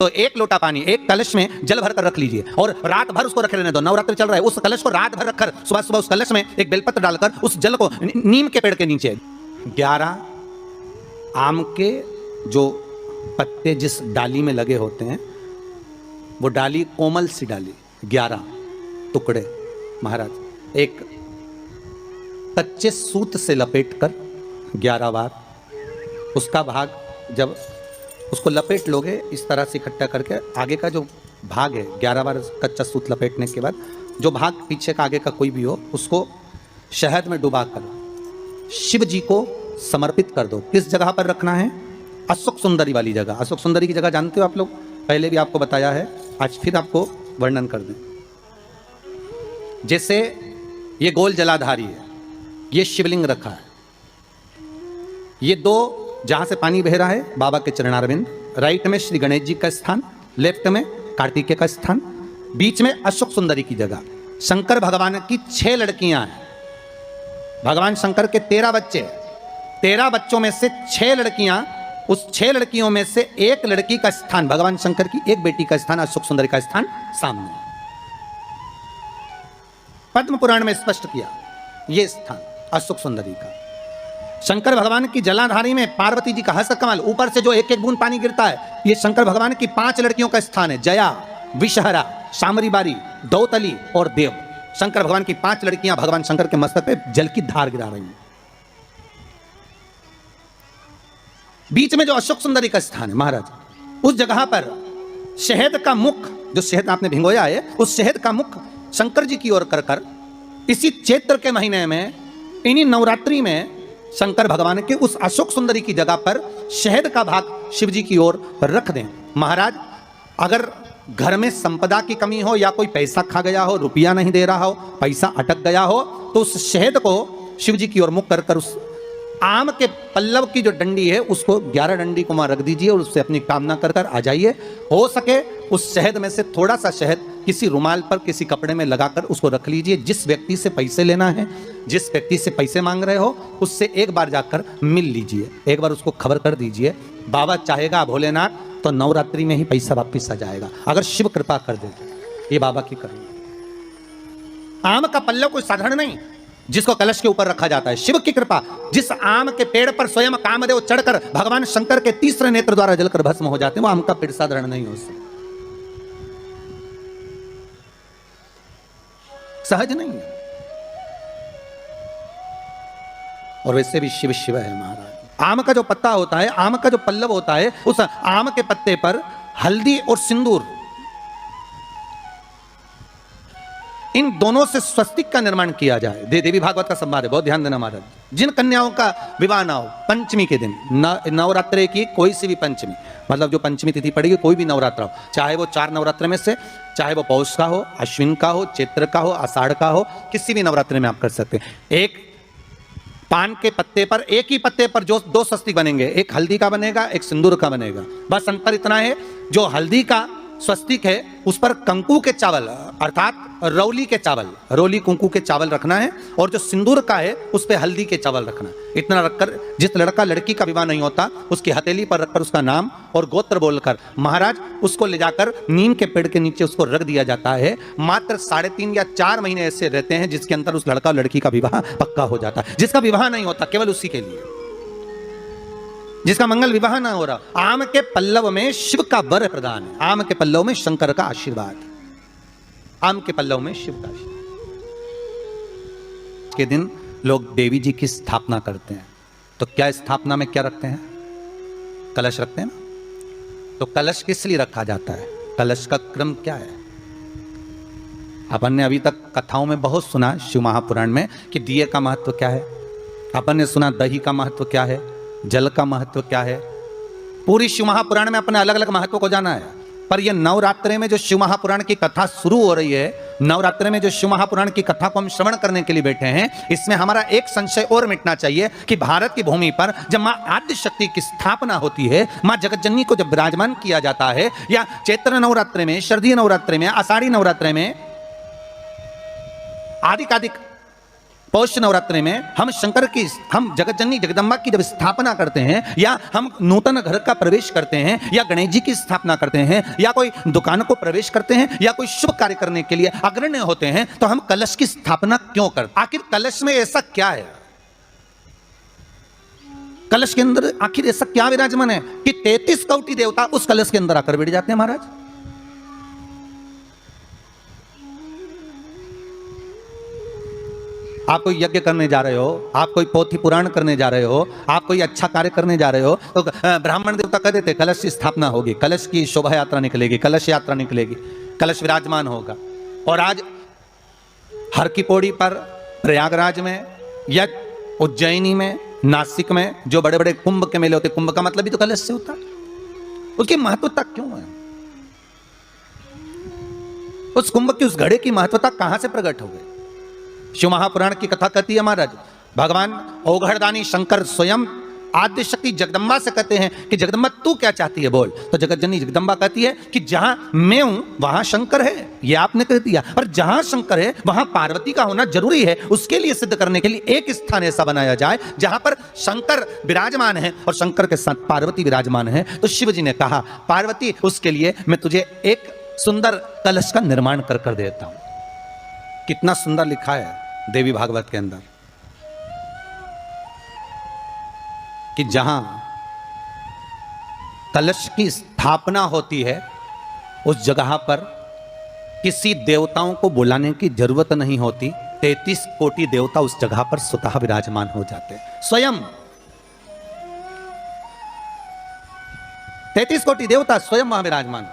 तो एक लोटा पानी एक कलश में जल भर कर रख लीजिए और रात भर उसको रखे रहने दो। नवरात्रि चल रहा है, उस कलश को रात भर रखकर सुबह सुबह उस कलश में एक बेलपत्र डालकर उस जल को नीम के पेड़ के नीचे 11 आम के जो पत्ते जिस डाली में लगे होते हैं, वो डाली कोमल सी डाली 11 टुकड़े महाराज एक कच्चे सूत से लपेटकर 11 बार उसका भाग जब उसको लपेट लोगे इस तरह से इकट्ठा करके, आगे का जो भाग है 11 बार कच्चा सूत लपेटने के बाद जो भाग पीछे का आगे का कोई भी हो उसको शहद में डुबा कर शिव जी को समर्पित कर दो। किस जगह पर रखना है? अशोक सुंदरी वाली जगह। अशोक सुंदरी की जगह जानते हो आप लोग, पहले भी आपको बताया है, आज फिर आपको वर्णन कर दें। जैसे ये गोल जलाधारी है, ये शिवलिंग रखा है, ये दो जहां से पानी बह रहा है बाबा के चरणारविंद, राइट में श्री गणेश जी का स्थान, लेफ्ट में कार्तिकेय का स्थान, बीच में अशोक सुंदरी की जगह। शंकर भगवान की 6 लड़कियां हैं। भगवान शंकर के 13 बच्चे, 13 बच्चों में से 6 लड़कियां, उस 6 लड़कियों में से एक लड़की का स्थान, भगवान शंकर की एक बेटी का स्थान, अशोक सुंदरी का स्थान सामने। पद्म पुराण में स्पष्ट किया यह स्थान अशोक सुंदरी का। शंकर भगवान की जलाधारी में पार्वती जी का हस्त कमल, ऊपर से जो एक एक बूंद पानी गिरता है, यह शंकर भगवान की 5 लड़कियों का स्थान है, जया, विषहरा, शामरीबारी, दौतली और देव। शंकर भगवान की 5 लड़कियां भगवान शंकर के मस्तक पे जल की धार गिरा रही हैं। बीच में जो अशोक सुंदरी का स्थान है महाराज, उस जगह पर शहद का मुख, जो शहद आपने भिंगोया है, उस शहद का मुख शंकर जी की ओर कर इसी चैत्र के महीने में, इन्हीं नवरात्रि में शंकर भगवान के उस अशोक सुंदरी की जगह पर शहद का भाग शिव जी की ओर रख दें। महाराज अगर घर में संपदा की कमी हो या कोई पैसा खा गया हो, रुपया नहीं दे रहा हो, पैसा अटक गया हो, तो उस शहद को शिव जी की ओर मुख कर उस आम के पल्लव की जो डंडी है उसको 11 डंडी को वहां रख दीजिए और उससे अपनी कामना कर आ जाइए। हो सके उस शहद में से थोड़ा सा शहद किसी रुमाल पर किसी कपड़े में लगाकर उसको रख लीजिए। जिस व्यक्ति से पैसे लेना है, जिस व्यक्ति से पैसे मांग रहे हो, उससे एक बार जाकर मिल लीजिए, एक बार उसको खबर कर दीजिए। बाबा चाहेगा भोलेनाथ तो नवरात्रि में ही पैसा वापिस आ जाएगा, अगर शिव कृपा कर दे। ये बाबा की करुणा। आम का पल्लव कोई साधारण नहीं जिसको कलश के ऊपर रखा जाता है, शिव की कृपा। जिस आम के पेड़ पर स्वयं कामदेव चढ़कर भगवान शंकर के तीसरे नेत्र द्वारा जलकर भस्म हो जाते हैं, वो आम का पेड़ साधारण नहीं हो सकता, सहज नहीं है। और वैसे भी शिव शिव है महाराज। आम का जो पत्ता होता है, आम का जो पल्लव होता है, उस आम के पत्ते पर हल्दी और सिंदूर, इन दोनों से स्वस्तिक का निर्माण किया जाए। देवी भागवत का संवाद है, बहुत ध्यान देना महाराज। जिन कन्याओं का विवाह ना हो, पंचमी के दिन, नवरात्रे की कोई सी भी पंचमी, मतलब जो पंचमी तिथि पड़ेगी, कोई भी नवरात्र हो, चाहे वो 4 नवरात्र में से, चाहे वो पौष का हो, अश्विन का हो, चैत्र का हो, आषाढ़ का हो, किसी भी नवरात्रि में आप कर सकते हैं। एक पान के पत्ते पर, एक ही पत्ते पर जो 2 स्वस्तिक बनेंगे, एक हल्दी का बनेगा, एक सिंदूर का बनेगा। बस अंतर इतना है, जो हल्दी का स्वस्तिक है उस पर कंकु के चावल अर्थात रौली के चावल, रौली कुंकू के चावल रखना है, और जो सिंदूर का है उस पर हल्दी के चावल रखना है। इतना रखकर जिस लड़का लड़की का विवाह नहीं होता उसकी हथेली पर रखकर उसका नाम और गोत्र बोलकर महाराज उसको ले जाकर नीम के पेड़ के नीचे उसको रख दिया जाता है। मात्र 3.5 या 4 महीने ऐसे रहते हैं जिसके अंदर उस लड़का लड़की का विवाह पक्का हो जाता है। जिसका विवाह नहीं होता केवल उसी के लिए, जिसका मंगल विवाह ना हो रहा। आम के पल्लव में शिव का वर प्रदान है, आम के पल्लव में शंकर का आशीर्वाद, आम के पल्लव में शिव का आशीर्वाद। के दिन लोग देवी जी की स्थापना करते हैं, तो क्या स्थापना में क्या रखते हैं? कलश रखते हैं ना। तो कलश किस लिए रखा जाता है? कलश का क्रम क्या है? अपन ने अभी तक कथाओं में बहुत सुना शिव महापुराण में कि दिए का महत्व क्या है, अपन ने सुना दही का महत्व क्या है, जल का महत्व क्या है। पूरी शिव महापुराण में अपने अलग अलग महत्व को जाना है। पर यह नवरात्रे में जो शिव महापुराण की कथा शुरू हो रही है, नवरात्रे में जो शिव महापुराण की कथा को हम श्रवण करने के लिए बैठे हैं, इसमें हमारा एक संशय और मिटना चाहिए कि भारत की भूमि पर जब मां आद्य शक्ति की स्थापना होती है, मां जगतजननी को जब विराजमान किया जाता है, या चैत्र नवरात्रे में, शरदीय नवरात्रे में, आषाढ़ी नवरात्रे में, आदिकादिक पौष नवरात्रि में हम जगत जननी जगदम्बा की जब स्थापना करते हैं, या हम नूतन घर का प्रवेश करते हैं, या गणेश जी की स्थापना करते हैं, या कोई दुकान को प्रवेश करते हैं, या कोई शुभ कार्य करने के लिए अग्रण्य होते हैं, तो हम कलश की स्थापना क्यों करते? आखिर कलश में ऐसा क्या है? कलश के अंदर आखिर ऐसा क्या विराजमान है कि 33 कोटि देवता उस कलश के अंदर आकर बैठ जाते हैं महाराज? आप कोई यज्ञ करने जा रहे हो, आप कोई पोथी पुराण करने जा रहे हो, आप कोई अच्छा कार्य करने जा रहे हो, तो ब्राह्मण देवता कह देते कलश की स्थापना होगी, कलश की शोभा यात्रा निकलेगी, कलश यात्रा निकलेगी, कलश विराजमान होगा। और आज हर की पौड़ी पर, प्रयागराज में या उज्जैनी में, नासिक में जो बड़े बड़े कुंभ के मेले होते, कुंभ का मतलब भी तो कलश से होता है। उसकी महत्वता क्यों है? उस कुंभ की, उस घड़े की महत्वता कहां से प्रकट हो गई? शिव महापुराण की कथा कहती है महाराज, भगवान औघड़दानी शंकर स्वयं आद्य शक्ति जगदम्बा से कहते हैं कि जगदम्बा तू क्या चाहती है बोल। तो जगत जननी जगदम्बा कहती है कि जहां मैं हूं वहां शंकर है, ये आपने कह दिया, पर जहां शंकर है वहां पार्वती का होना जरूरी है। उसके लिए सिद्ध करने के लिए एक स्थान ऐसा बनाया जाए जहां पर शंकर विराजमान है और शंकर के साथ पार्वती विराजमान है। तो शिव जी ने कहा पार्वती, उसके लिए मैं तुझे एक सुंदर कलश का निर्माण कर देता हूं। कितना सुंदर लिखा है देवी भागवत के अंदर कि जहां कलश की स्थापना होती है उस जगह पर किसी देवताओं को बुलाने की जरूरत नहीं होती। 33 कोटि देवता उस जगह पर स्वतः विराजमान हो जाते हैं। स्वयं 33 कोटि देवता स्वयं वहां विराजमान।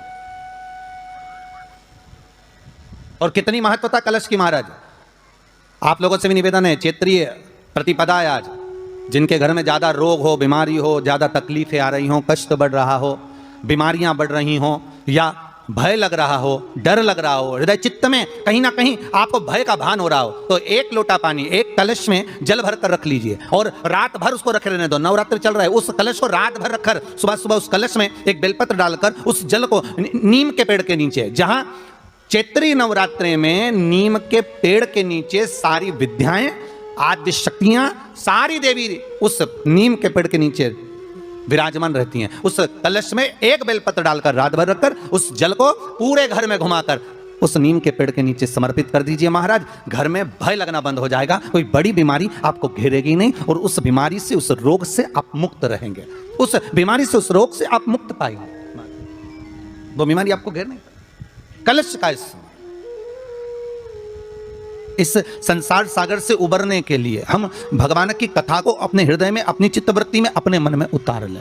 और कितनी महत्वता कलश की महाराज। आप लोगों से भी निवेदन है, क्षेत्रीय प्रतिपदा है आज, जिनके घर में ज़्यादा रोग हो, बीमारी हो, ज़्यादा तकलीफें आ रही हों, कष्ट बढ़ रहा हो, बीमारियां बढ़ रही हों, या भय लग रहा हो, डर लग रहा हो, हृदय चित्त में कहीं ना कहीं आपको भय का भान हो रहा हो, तो एक लोटा पानी, एक कलश में जल भर कर रख लीजिए और रात भर उसको रखे रहने दो। नवरात्र चल रहा है, उस कलश को रात भर रखकर सुबह सुबह उस कलश में एक बेलपत्र डालकर उस जल को नीम के पेड़ के नीचे, जहां चैत्री नवरात्रि में नीम के पेड़ के नीचे सारी विद्याएं, आद्य शक्तियां, सारी देवी उस नीम के पेड़ के नीचे विराजमान रहती हैं। उस कलश में एक बेलपत्र डालकर रात भर रखकर उस जल को पूरे घर में घुमाकर उस नीम के पेड़ के नीचे समर्पित कर दीजिए महाराज। घर में भय लगना बंद हो जाएगा, कोई बड़ी बीमारी आपको घेरेगी नहीं और उस बीमारी से, उस रोग से आप मुक्त रहेंगे। उस बीमारी से, उस रोग से आप मुक्त पाएंगे, वो बीमारी आपको घेर नहीं। कलश का इस संसार सागर से उबरने के लिए हम भगवान की कथा को अपने हृदय में, अपनी चित्तवृत्ति में, अपने मन में उतार लें।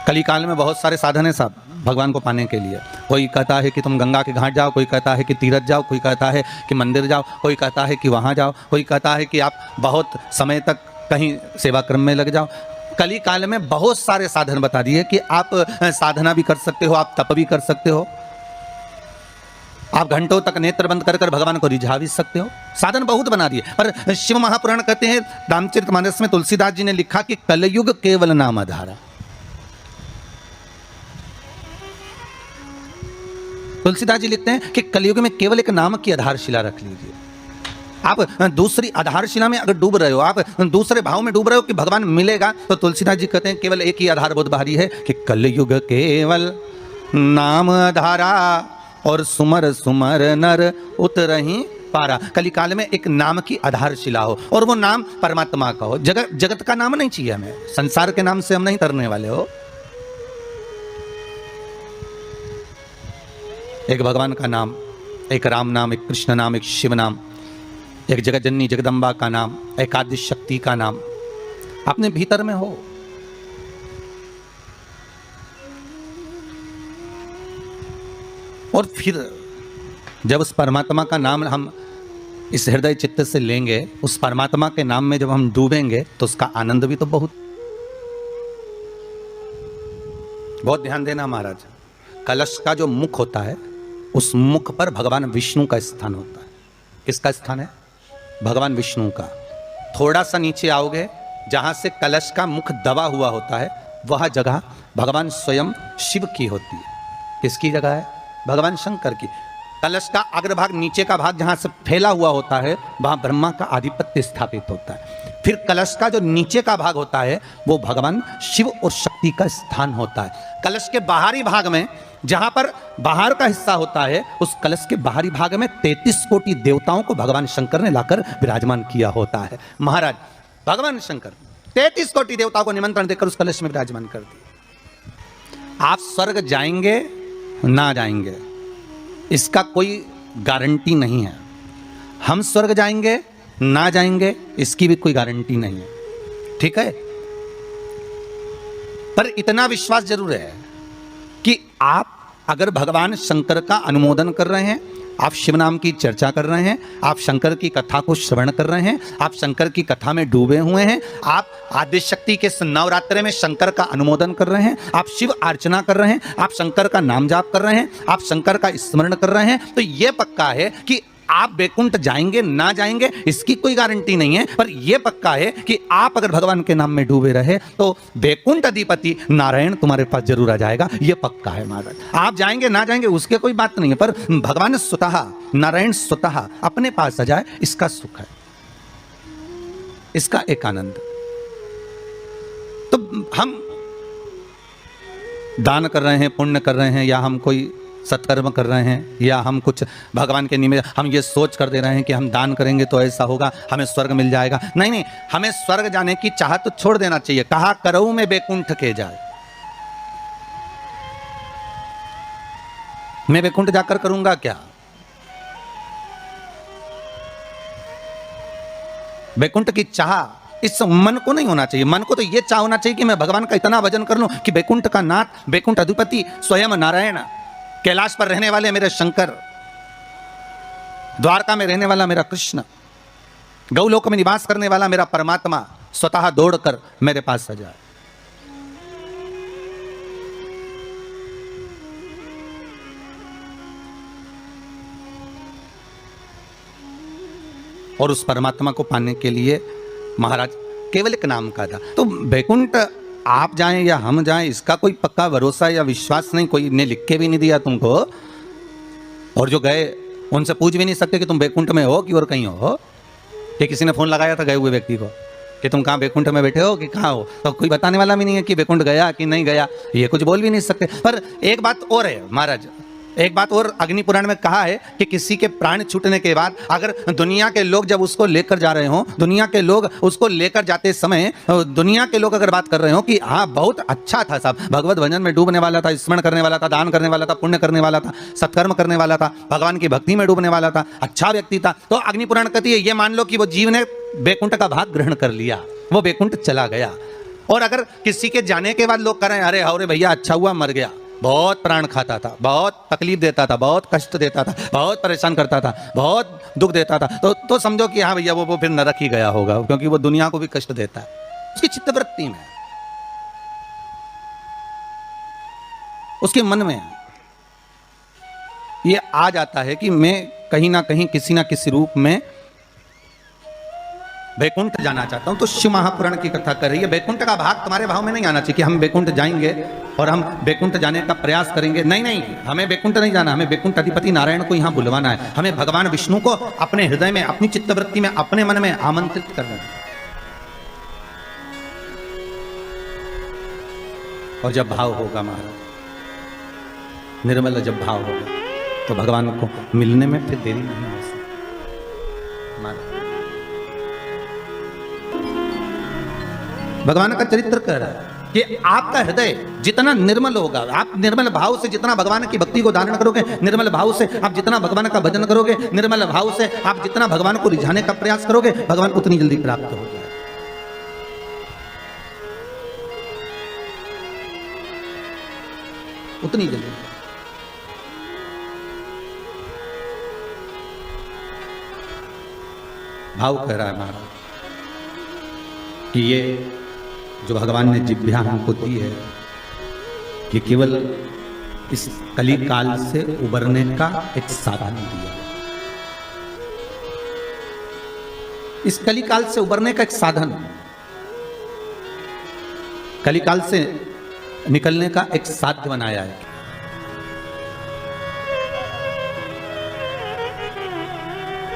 कलिकाल में बहुत सारे साधन है साहब भगवान को पाने के लिए। कोई कहता है कि तुम गंगा के घाट जाओ, कोई कहता है कि तीरथ जाओ, कोई कहता है कि मंदिर जाओ, कोई कहता है कि वहां जाओ, कोई कहता है कि आप बहुत समय तक कहीं सेवा क्रम में लग जाओ। कली काल में बहुत सारे साधन बता दिए कि आप साधना भी कर सकते हो, आप तप भी कर सकते हो, आप घंटों तक नेत्र बंद कर कर भगवान को रिझा भी सकते हो। साधन बहुत बना दिए। पर शिव महापुराण कहते हैं, रामचरितमानस में तुलसीदास जी ने लिखा कि कलयुग केवल नाम आधारा। तुलसीदास जी लिखते हैं कि कलयुग में केवल एक नाम की आधारशिला रख लीजिए। आप दूसरी आधारशिला में अगर डूब रहे हो, आप दूसरे भाव में डूब रहे हो कि भगवान मिलेगा, तो तुलसीदास जी कहते हैं केवल एक ही आधारभूत भारी है कि कलयुग केवल नाम आधारा और सुमर सुमर नर उतरहि पारा। कलिकाल में एक नाम की आधारशिला हो और वो नाम परमात्मा का हो। जगत का नाम नहीं चाहिए हमें, संसार के नाम से हम नहीं तरने वाले हो। एक भगवान का नाम, एक राम नाम, एक कृष्ण नाम, एक शिव नाम, एक जगत जननी जगदम्बा का नाम, एक आद्य शक्ति का नाम अपने भीतर में हो। और फिर जब उस परमात्मा का नाम हम इस हृदय चित्त से लेंगे, उस परमात्मा के नाम में जब हम डूबेंगे, तो उसका आनंद भी तो बहुत ध्यान देना महाराज। कलश का जो मुख होता है, उस मुख पर भगवान विष्णु का स्थान होता है। किसका स्थान है? भगवान विष्णु का। थोड़ा सा नीचे आओगे, जहां से कलश का मुख दबा हुआ होता है, वह जगह भगवान स्वयं शिव की होती है। किसकी जगह है? भगवान शंकर की। कलश का अग्रभाग, नीचे का भाग जहां से फैला हुआ होता है, वहां ब्रह्मा का आधिपत्य स्थापित होता है। फिर कलश का जो नीचे का भाग होता है वो भगवान शिव और शक्ति का स्थान होता है। कलश के बाहरी भाग में, जहां पर बाहर का हिस्सा होता है, उस कलश के बाहरी भाग में 33 कोटि देवताओं को भगवान शंकर ने लाकर विराजमान किया होता है। महाराज भगवान शंकर 33 कोटि देवताओं को निमंत्रण देकर उस कलश में विराजमान कर दिया। आप स्वर्ग जाएंगे ना जाएंगे इसका कोई गारंटी नहीं है। हम स्वर्ग जाएंगे ना जाएंगे इसकी भी कोई गारंटी नहीं है, ठीक है। पर इतना विश्वास जरूर है कि आप अगर भगवान शंकर का अनुमोदन कर रहे हैं, आप शिव नाम की चर्चा कर रहे हैं, आप शंकर की कथा को श्रवण कर रहे हैं, आप शंकर की कथा में डूबे हुए हैं, आप आदिशक्ति के नवरात्रे में शंकर का अनुमोदन कर रहे हैं, आप शिव अर्चना कर रहे हैं, आप शंकर का नाम जाप कर रहे हैं, आप शंकर का स्मरण कर रहे हैं, तो यह पक्का है कि आप बैकुंठ जाएंगे ना जाएंगे इसकी कोई गारंटी नहीं है। पर यह पक्का है कि आप अगर भगवान के नाम में डूबे रहे तो बैकुंठ अधिपति नारायण तुम्हारे पास जरूर आ जाएगा, यह पक्का है महाराज। आप जाएंगे ना जाएंगे उसके कोई बात नहीं है, पर भगवान स्वतः, नारायण स्वतः अपने पास आ जाए इसका सुख है, इसका एक आनंद। तो हम दान कर रहे हैं, पुण्य कर रहे हैं, या हम कोई सत्कर्म कर रहे हैं, या हम कुछ भगवान के निमित्त हम ये सोच कर दे रहे हैं कि हम दान करेंगे तो ऐसा होगा, हमें स्वर्ग मिल जाएगा। नहीं नहीं, हमें स्वर्ग जाने की चाहत तो छोड़ देना चाहिए। कहा करऊ में बैकुंठ के जाए, मैं बैकुंठ जाकर करूंगा क्या? बैकुंठ की चाह इस मन को नहीं होना चाहिए। मन को तो यह चाह होना चाहिए कि मैं भगवान का इतना भजन कर लूं कि बैकुंठ का नाथ, बैकुंठ अधिपति स्वयं नारायण, कैलाश पर रहने वाले मेरे शंकर, द्वारका में रहने वाला मेरा कृष्ण, गौलोक में निवास करने वाला मेरा परमात्मा स्वतः दौड़कर मेरे पास आ जाए। और उस परमात्मा को पाने के लिए महाराज केवल एक नाम का था। तो बैकुंठ आप जाएं या हम जाएं इसका कोई पक्का भरोसा या विश्वास नहीं, कोई ने लिख के भी नहीं दिया तुमको, और जो गए उनसे पूछ भी नहीं सकते कि तुम बैकुंठ में हो कि और कहीं हो। कि किसी ने फोन लगाया था गए हुए व्यक्ति को कि तुम कहाँ बैकुंठ में बैठे हो कि कहाँ हो, तो कोई बताने वाला भी नहीं है कि बैकुंठ गया कि नहीं गया, ये कुछ बोल भी नहीं सकते। पर एक बात और है महाराज, एक बात और अग्नि पुराण में कहा है कि किसी के प्राण छूटने के बाद अगर दुनिया के लोग जब उसको लेकर जा रहे हो, दुनिया के लोग उसको लेकर जाते समय दुनिया के लोग अगर बात कर रहे हो कि हाँ बहुत अच्छा था साहब, भगवत भजन में डूबने वाला था, स्मरण करने वाला था, दान करने वाला था, पुण्य करने वाला था, सत्कर्म करने वाला था, भगवान की भक्ति में डूबने वाला था, अच्छा व्यक्ति था, तो अग्नि पुराण कहती है ये मान लो कि वो जीव ने बैकुंठ का भाग ग्रहण कर लिया, वो बैकुंठ चला गया। और अगर किसी के जाने के बाद लोग कह रहे हैं अरे हौरे भैया अच्छा हुआ मर गया, बहुत प्राण खाता था, बहुत तकलीफ देता था, बहुत कष्ट देता था, बहुत परेशान करता था, बहुत दुख देता था, तो समझो कि हाँ भैया वो फिर नरक ही गया होगा, क्योंकि वो दुनिया को भी कष्ट देता है, उसकी चित्तवृत्ति में, उसके मन में ये आ जाता है कि मैं कहीं ना कहीं किसी ना किसी रूप में बैकुंठ जाना चाहता हूं। तो शिव महापुराण की कथा कर रही है बैकुंठ का भाग तुम्हारे भाव में नहीं आना चाहिए कि हम बैकुंठ जाएंगे और हम बैकुंठ जाने का प्रयास करेंगे। नहीं नहीं, हमें बैकुंठ नहीं जाना, हमें बैकुंठ अधिपति नारायण को यहां बुलवाना है, हमें भगवान विष्णु को अपने हृदय में, अपनी चित्तवृत्ति में, अपने मन में आमंत्रित करना है। और जब भाव होगा महाराज, निर्मल जब भाव होगा तो भगवान को मिलने में फिर देरी नहीं हो सकती महाराज। भगवान का चरित्र कह रहा है कि आपका हृदय जितना निर्मल होगा, आप निर्मल भाव से जितना भगवान की भक्ति को धारण करोगे, निर्मल भाव से आप जितना भगवान का भजन करोगे, निर्मल भाव से आप जितना भगवान को रिझाने का प्रयास करोगे, भगवान उतनी जल्दी प्राप्त हो जाए। उतनी जल्दी। भाव कह रहा है महाराज कि ये जो भगवान ने जिभ्या हमको दी है, ये केवल इस कली काल से उबरने का एक साधन दिया। इस कली काल से उबरने का एक साधन, कली काल से निकलने का एक साध्य बनाया है।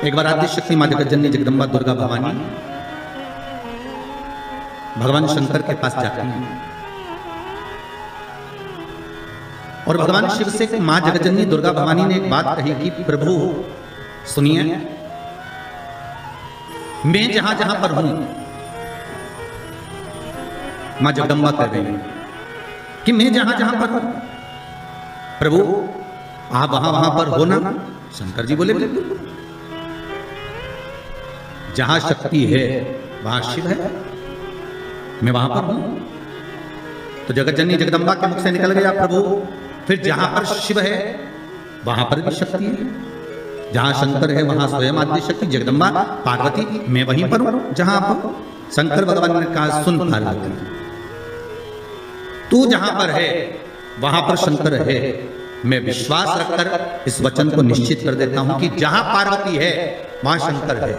एक बार आद्य शक्ति माँ जगत जननी जगदम्बा दुर्गा भवानी भगवान शंकर के पास जाती हैं और भगवान शिव से मां जगतजननी दुर्गा भवानी ने एक बात कही कि प्रभु सुनिए, मैं जहां जहां पर हूं, मां जगदम्बा कह रही हैं कि मैं जहां जहां पर हूं प्रभु आप वहां वहां पर हो ना। शंकर जी बोले जहां शक्ति है वहां शिव है, मैं वहां पर हूं। तो जगत जननी जगदम्बा के मुख से निकल गया प्रभु फिर जहां पर शिव है वहां पर भी शक्ति है, जहां शंकर है वहां स्वयं आद्य शक्ति जगदम्बा पार्वती, मैं वहीं पर हूं जहां आप हो। शंकर भगवान ने कहा सुन पार्वती, तू जहां पर है वहां पर शंकर है। मैं विश्वास रखकर इस वचन को निश्चित कर देता हूं कि जहां पार्वती है वहां शंकर है।